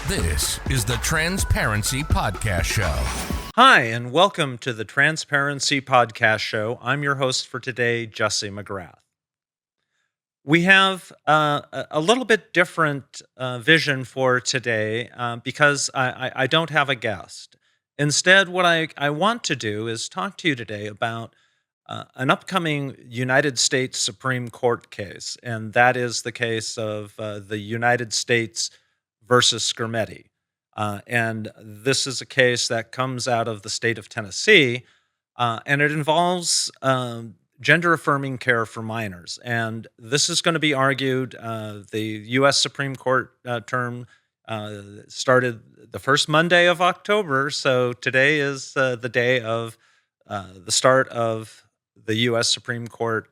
This is the Transparency Podcast Show. Hi, and welcome to the Transparency Podcast Show. I'm your host for today, Jessie McGrath. We have a little bit different vision for today because I don't have a guest. Instead, what I want to do is talk to you today about an upcoming United States Supreme Court case, and that is the case of the United States versus Scrimetti. And this is a case that comes out of the state of Tennessee, and it involves gender-affirming care for minors. And this is going to be argued. The U.S. Supreme Court term started the first Monday of October, so today is the day of the start of the U.S. Supreme Court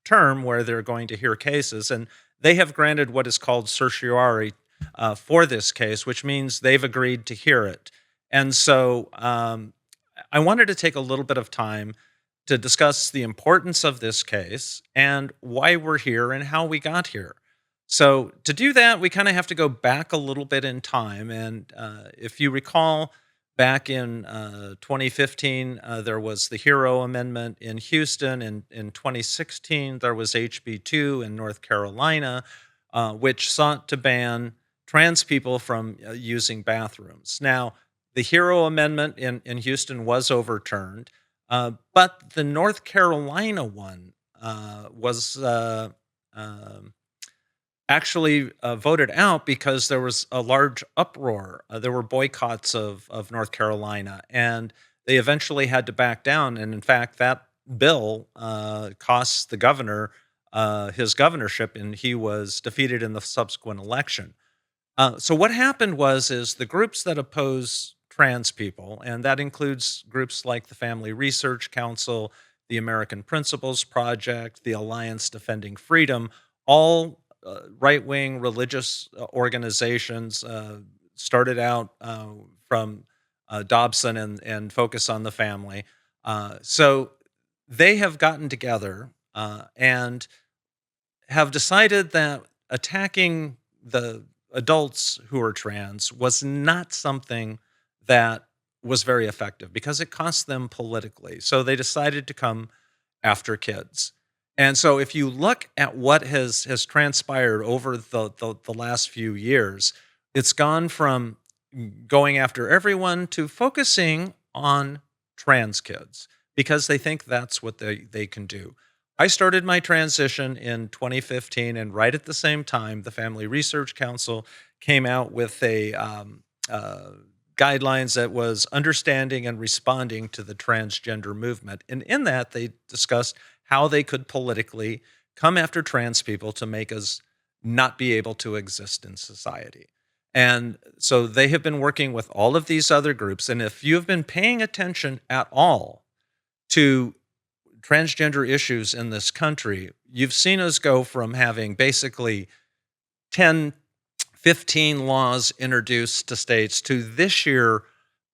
term where they're going to hear cases. And they have granted what is called certiorari for this case, which means they've agreed to hear it. And so I wanted to take a little bit of time to discuss the importance of this case and why we're here and how we got here. So to do that, we kind of have to go back a little bit in time. And if you recall, back in 2015, there was the HERO Amendment in Houston. In 2016, there was HB 2 in North Carolina, which sought to ban trans people from using bathrooms. Now, the HERO Amendment in Houston was overturned, but the North Carolina one was actually voted out because there was a large uproar. There were boycotts of North Carolina, and they eventually had to back down. And in fact, that bill cost the governor his governorship, and he was defeated in the subsequent election. So what happened is the groups that oppose trans people, and that includes groups like the Family Research Council, the American Principles Project, the Alliance Defending Freedom, all right-wing religious organizations started out from Dobson and Focus on the Family. So they have gotten together and have decided that attacking the adults who are trans was not something that was very effective because it cost them politically. So they decided to come after kids. And so if you look at what has transpired over the last few years, it's gone from going after everyone to focusing on trans kids because they think that's what they can do. I started my transition in 2015, and right at the same time, the Family Research Council came out with a guidelines that was understanding and responding to the transgender movement. And in that, they discussed how they could politically come after trans people to make us not be able to exist in society. And so they have been working with all of these other groups. And if you have been paying attention at all to transgender issues in this country, you've seen us go from having basically 10, 15 laws introduced to states to this year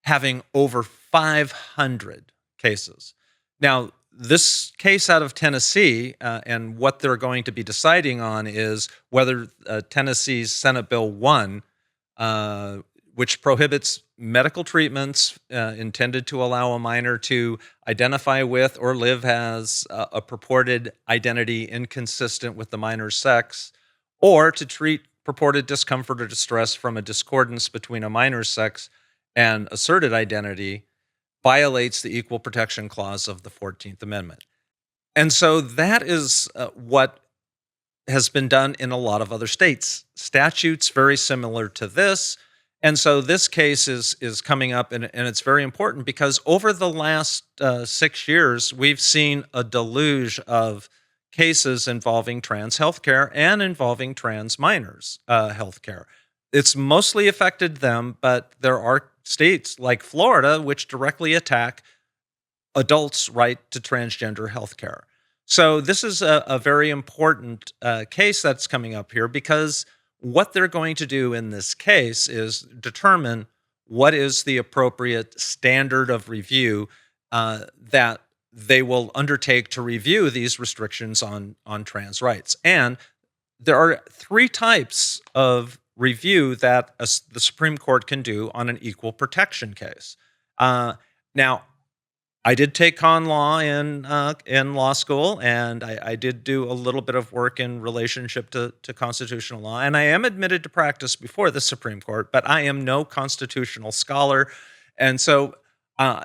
having over 500 cases. Now, this case out of Tennessee and what they're going to be deciding on is whether Tennessee's Senate Bill 1, which prohibits medical treatments intended to allow a minor to identify with or live as a purported identity inconsistent with the minor's sex, or to treat purported discomfort or distress from a discordance between a minor's sex and asserted identity, violates the Equal Protection Clause of the 14th Amendment. And so that is what has been done in a lot of other states. Statutes very similar to this. And so this case is coming up, and it's very important because over the last 6 years, we've seen a deluge of cases involving trans healthcare and involving trans minors healthcare. It's mostly affected them, but there are states like Florida which directly attack adults' right to transgender healthcare. So this is a very important case that's coming up here because what they're going to do in this case is determine what is the appropriate standard of review that they will undertake to review these restrictions on trans rights. And there are three types of review that the Supreme Court can do on an equal protection case. Now, I did take con law in law school, and I did do a little bit of work in relationship to constitutional law, and I am admitted to practice before the Supreme Court, but I am no constitutional scholar, and so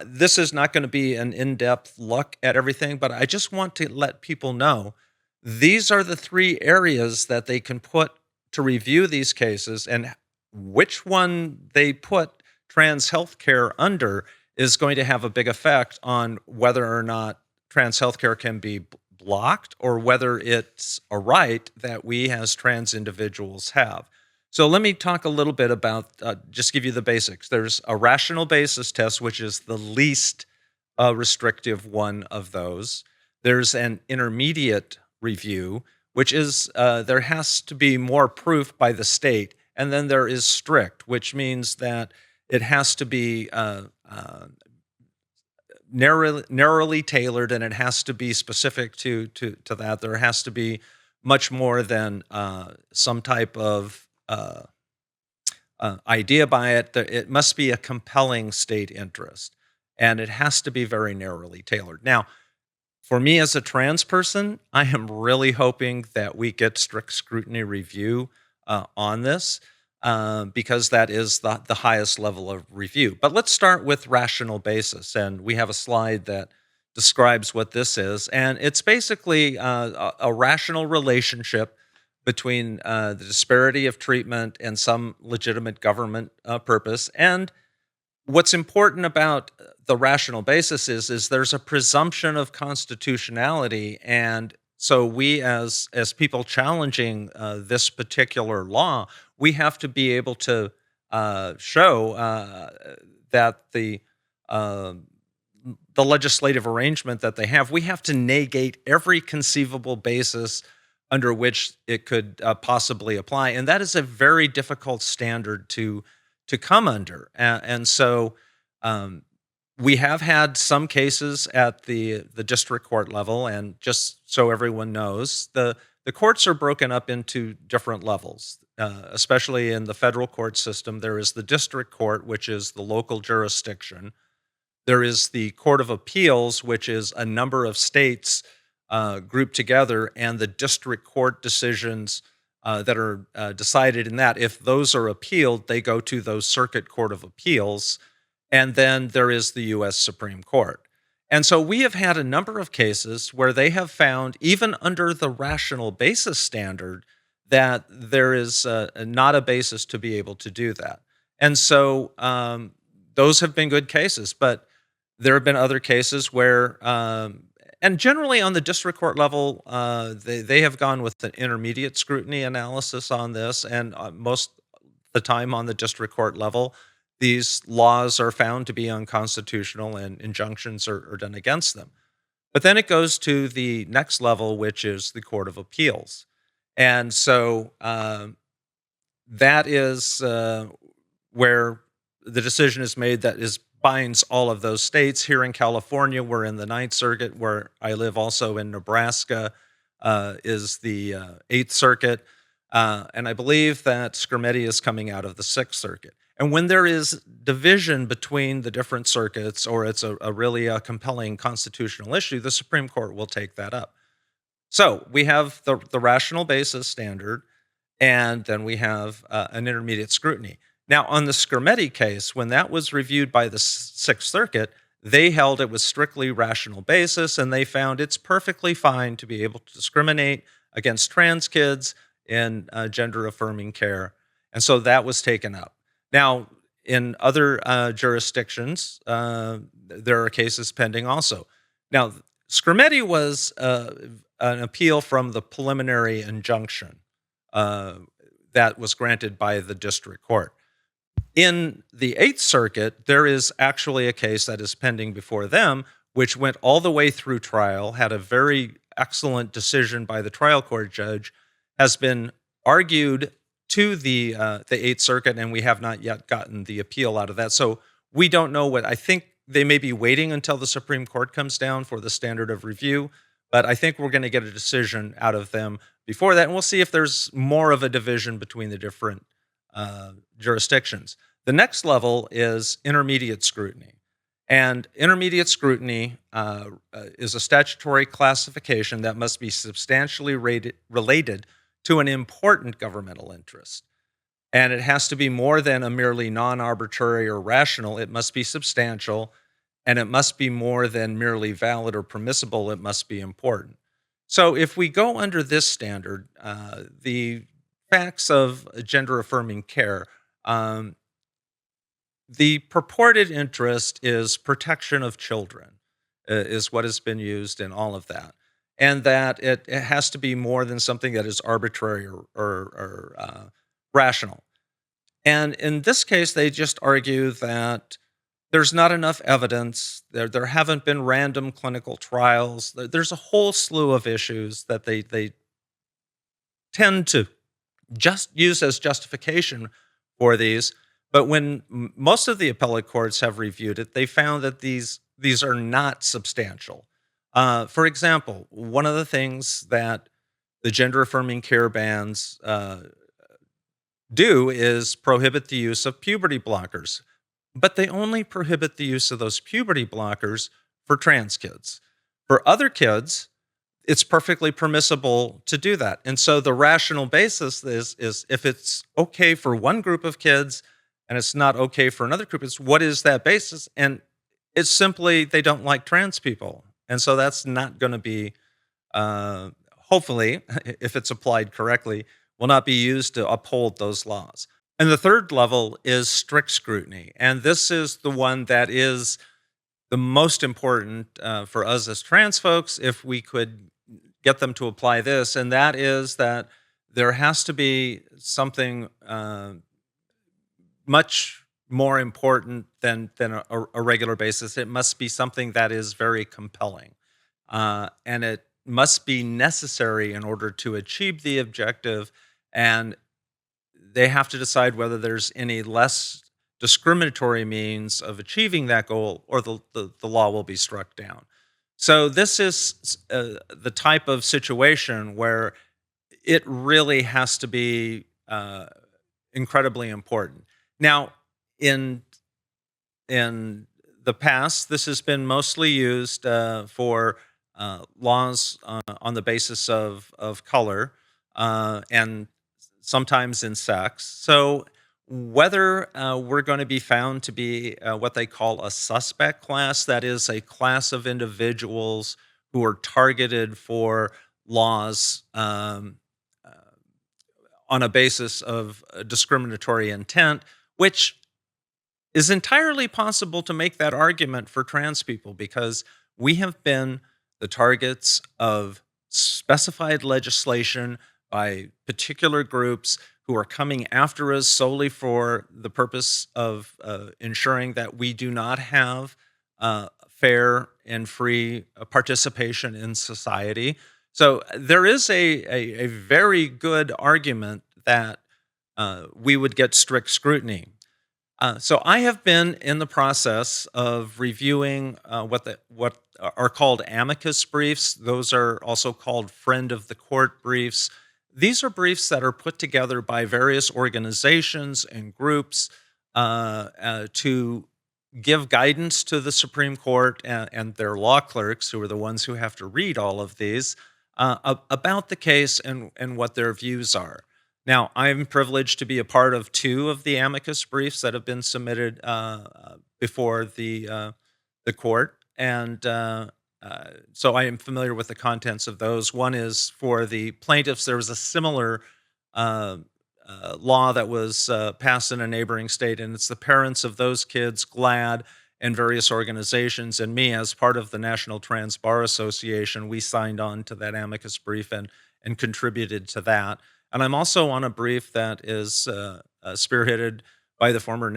this is not going to be an in-depth look at everything, but I just want to let people know these are the three areas that they can put to review these cases, and which one they put trans healthcare under is going to have a big effect on whether or not trans healthcare can be blocked or whether it's a right that we as trans individuals have. So let me talk a little bit about, just give you the basics. There's a rational basis test, which is the least restrictive one of those. There's an intermediate review, which is there has to be more proof by the state. And then there is strict, which means that it has to be narrowly tailored, and it has to be specific to that. There has to be much more than some type of idea by it. It must be a compelling state interest, and it has to be very narrowly tailored. Now, for me as a trans person, I am really hoping that we get strict scrutiny review on this. Because that is the highest level of review. But let's start with rational basis. And we have a slide that describes what this is. And it's basically a rational relationship between the disparity of treatment and some legitimate government purpose. And what's important about the rational basis is there's a presumption of constitutionality. And so we as people challenging this particular law, we have to be able to show that the legislative arrangement that they have, we have to negate every conceivable basis under which it could possibly apply, and that is a very difficult standard to come under. And so we have had some cases at the district court level, and just so everyone knows, the courts are broken up into different levels. Especially in the federal court system, there is the district court, which is the local jurisdiction. There is the Court of Appeals, which is a number of states grouped together, and the district court decisions that are decided in that, if those are appealed, they go to those circuit court of appeals. And then there is the U.S. Supreme Court. And so we have had a number of cases where they have found, even under the rational basis standard, that there is not a basis to be able to do that. And so those have been good cases, but there have been other cases where, and generally on the district court level, they have gone with an intermediate scrutiny analysis on this, and most of the time on the district court level, these laws are found to be unconstitutional and injunctions are done against them. But then it goes to the next level, which is the Court of Appeals. And so that is where the decision is made that binds all of those states. Here in California, we're in the Ninth Circuit. Where I live also in Nebraska is the Eighth Circuit. And I believe that Scrimetti is coming out of the Sixth Circuit. And when there is division between the different circuits, or it's a really compelling constitutional issue, the Supreme Court will take that up. So we have the rational basis standard, and then we have an intermediate scrutiny. Now, on the Scrimetti case, when that was reviewed by the Sixth Circuit, they held it was strictly rational basis, and they found it's perfectly fine to be able to discriminate against trans kids in gender-affirming care. And so that was taken up. Now, in other jurisdictions, there are cases pending also. Now, Scrimetti was an appeal from the preliminary injunction that was granted by the district court. In the Eighth Circuit, there is actually a case that is pending before them, which went all the way through trial, had a very excellent decision by the trial court judge, has been argued to the Eighth Circuit, and we have not yet gotten the appeal out of that. So we don't know what, I think they may be waiting until the Supreme Court comes down for the standard of review, but I think we're going to get a decision out of them before that, and we'll see if there's more of a division between the different jurisdictions. The next level is intermediate scrutiny. And intermediate scrutiny is a statutory classification that must be substantially related to an important governmental interest. And it has to be more than a merely non arbitrary or rational. It must be substantial, and it must be more than merely valid or permissible. It must be important. So, if we go under this standard, the facts of gender affirming care, um, the purported interest is protection of children, is what has been used in all of that. And that it has to be more than something that is arbitrary or rational. And in this case, they just argue that there's not enough evidence. There haven't been random clinical trials. There's a whole slew of issues that they tend to just use as justification for these. But when most of the appellate courts have reviewed it, they found that these are not substantial. For example, one of the things that the gender affirming care bans do is prohibit the use of puberty blockers, but they only prohibit the use of those puberty blockers for trans kids. For other kids, it's perfectly permissible to do that. And so the rational basis is if it's okay for one group of kids and it's not okay for another group, it's what is that basis? And it's simply they don't like trans people. And so that's not going to be, hopefully, if it's applied correctly, will not be used to uphold those laws. And the third level is strict scrutiny. And this is the one that is the most important for us as trans folks, if we could get them to apply this. And that is that there has to be something much more important than a regular basis. It must be something that is very compelling. And it must be necessary in order to achieve the objective. And they have to decide whether there's any less discriminatory means of achieving that goal, or the law will be struck down. So this is the type of situation where it really has to be incredibly important. Now, in the past, this has been mostly used for laws on the basis of color and sometimes in sex. So whether we're going to be found to be what they call a suspect class, that is a class of individuals who are targeted for laws on a basis of discriminatory intent, which is entirely possible to make that argument for trans people, because we have been the targets of specified legislation by particular groups who are coming after us solely for the purpose of ensuring that we do not have fair and free participation in society. So there is a very good argument that we would get strict scrutiny. So I have been in the process of reviewing what are called amicus briefs. Those are also called friend of the court briefs. These are briefs that are put together by various organizations and groups to give guidance to the Supreme Court and their law clerks, who are the ones who have to read all of these, about the case and what their views are. Now, I'm privileged to be a part of two of the amicus briefs that have been submitted before the court, and so I am familiar with the contents of those. One is for the plaintiffs. There was a similar law that was passed in a neighboring state, and it's the parents of those kids, GLAAD, and various organizations, and me as part of the National Trans Bar Association. We signed on to that amicus brief and contributed to that. And I'm also on a brief that is spearheaded by the former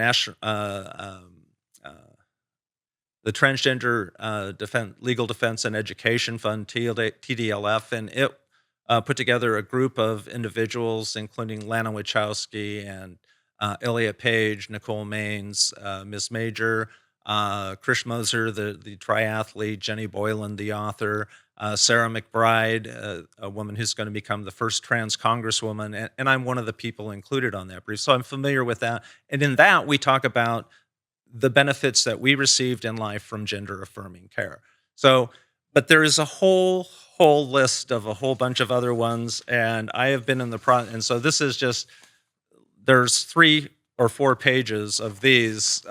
the Transgender Legal Defense and Education Fund, TDLF, and it put together a group of individuals, including Lana Wachowski and Elliot Page, Nicole Maines, Ms. Major, Krish Moser, the triathlete, Jenny Boylan, the author, Sarah McBride, a woman who's going to become the first trans congresswoman, and I'm one of the people included on that brief. So I'm familiar with that. And in that, we talk about the benefits that we received in life from gender affirming care. So, but there is a whole list of a whole bunch of other ones, and I have been in the and so this is just, there's 3 or 4 pages of these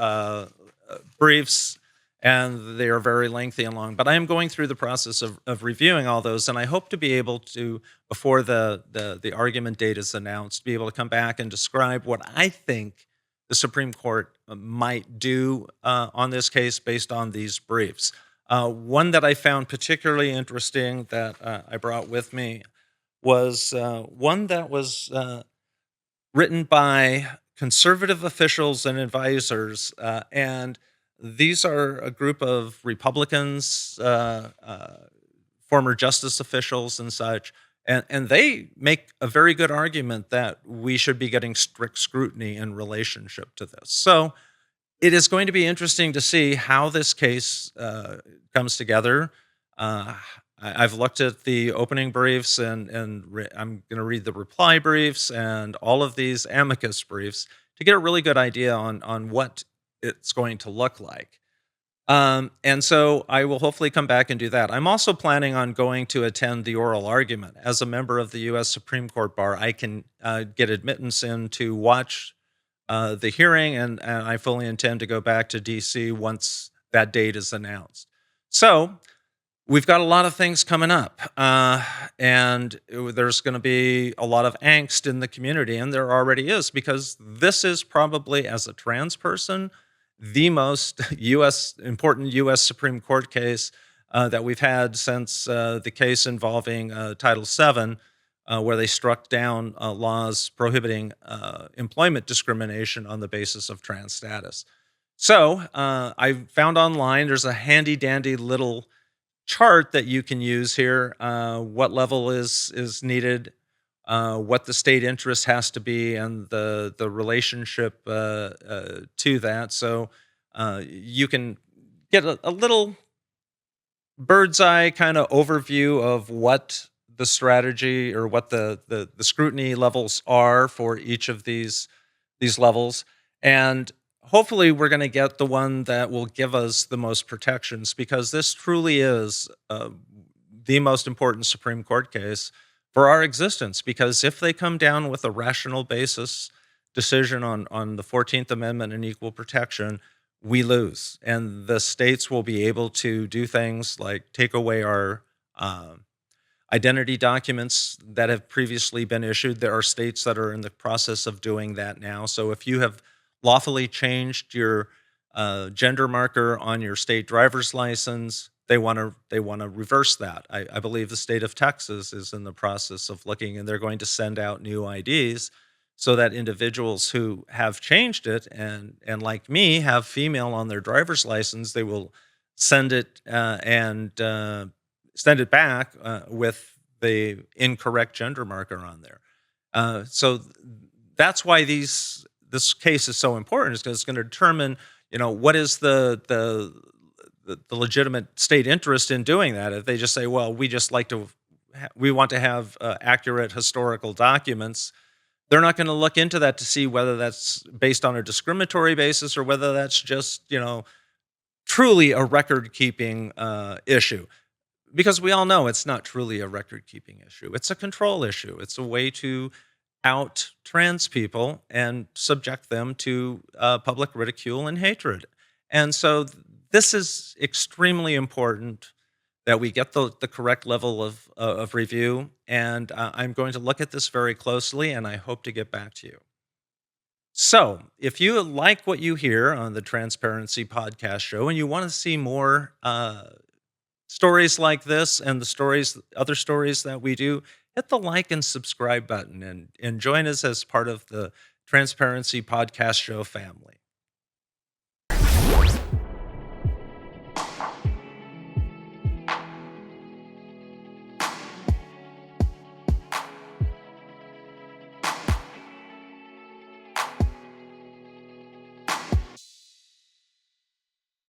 briefs, and they are very lengthy and long. But I am going through the process of reviewing all those, and I hope to be able to, before the argument date is announced, be able to come back and describe what I think the Supreme Court might do on this case based on these briefs. One that I found particularly interesting that I brought with me was one that was written by conservative officials and advisors, and these are a group of Republicans, former justice officials and such, and they make a very good argument that we should be getting strict scrutiny in relationship to this. So it is going to be interesting to see how this case comes together. I've looked at the opening briefs, and I'm going to read the reply briefs and all of these amicus briefs to get a really good idea on what it's going to look like. And so I will hopefully come back and do that. I'm also planning on going to attend the oral argument. As a member of the U.S. Supreme Court Bar, I can get admittance in to watch the hearing, and I fully intend to go back to D.C. once that date is announced. So we've got a lot of things coming up, and there's going to be a lot of angst in the community, and there already is, because this is probably, as a trans person, the most important U.S. Supreme Court case that we've had since the case involving Title VII, where they struck down laws prohibiting employment discrimination on the basis of trans status. So I found online, there's a handy-dandy little chart that you can use here, what level is needed, what the state interest has to be, and the relationship to that. So you can get a little bird's eye kind of overview of what the strategy or what the scrutiny levels are for each of these levels. And hopefully we're going to get the one that will give us the most protections, because this truly is the most important Supreme Court case for our existence. Because if they come down with a rational basis decision on the 14th Amendment and equal protection, we lose. And the states will be able to do things like take away our identity documents that have previously been issued. There are states that are in the process of doing that now. So if you have lawfully changed your gender marker on your state driver's license, they want to reverse that. I believe the state of Texas is in the process of looking, and they're going to send out new IDs so that individuals who have changed it and like me have female on their driver's license, they will send it and send it back with the incorrect gender marker on there. So that's why this case is so important, is because it's going to determine, what is the legitimate state interest in doing that. If they just say, well, we want to have accurate historical documents, they're not going to look into that to see whether that's based on a discriminatory basis or whether that's just, truly a record-keeping issue. Because we all know it's not truly a record-keeping issue. It's a control issue. It's a way to out trans people and subject them to public ridicule and hatred. And so this is extremely important that we get the correct level of review. And I'm going to look at this very closely, and I hope to get back to you. So if you like what you hear on the Transparency Podcast Show and you want to see more stories like this and the other stories that we do, hit the like and subscribe button and join us as part of the Transparency Podcast Show family.